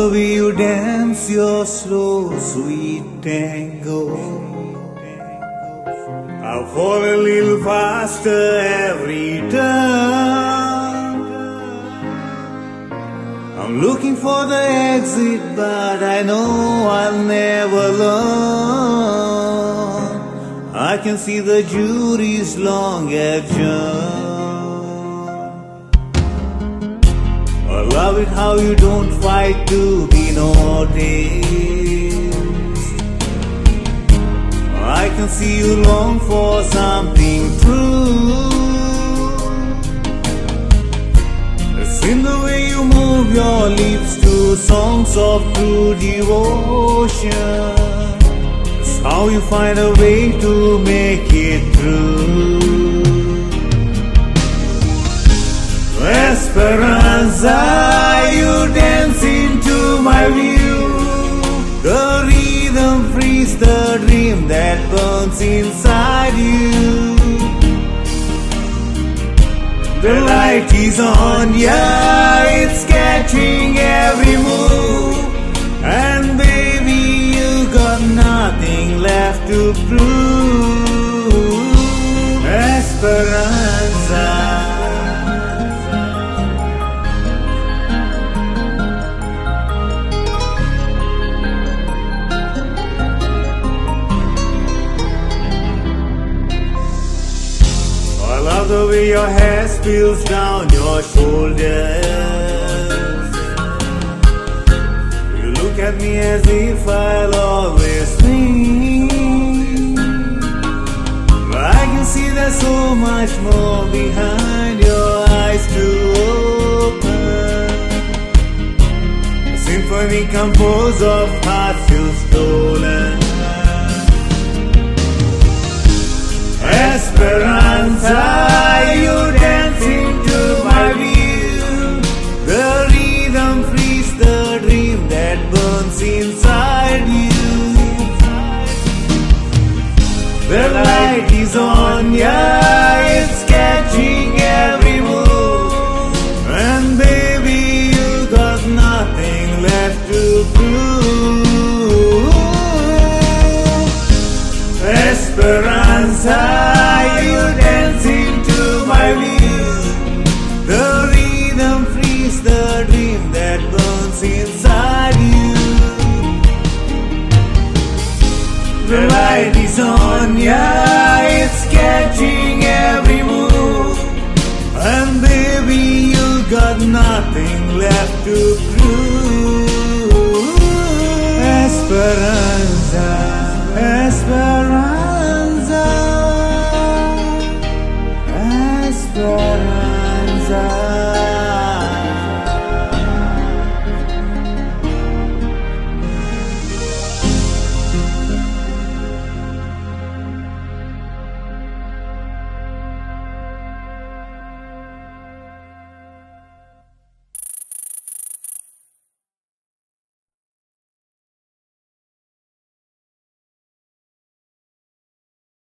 the way you dance your slow, sweet tango. I fall a little faster every time. I'm looking for the exit, but I know I'll never learn. I can see the jury's long adjourned. I love it how you don't fight to be noticed. I can see you long for something true. It's in the way you move your lips to songs of true devotion. It's how you find a way to make it through. Esperanza, you dance into my view. The rhythm frees the dream that burns inside you. The light is on, yeah, it's catching every move. And baby, you got nothing left to prove. Esperanza. The way your hair spills down your shoulders. You look at me as if I'll always win. But I can see there's so much more behind your eyes to open. A symphony composed of hearts you've stolen. Esperanza, you dance into my view. The rhythm frees the dream that burns inside you. The light is on, yeah, it's catching every move. And baby, you got nothing left to prove. Esperanza, you dance into my view. The rhythm frees the dream that burns inside you. The light is on, yeah, it's catching every move. And baby, you got nothing left to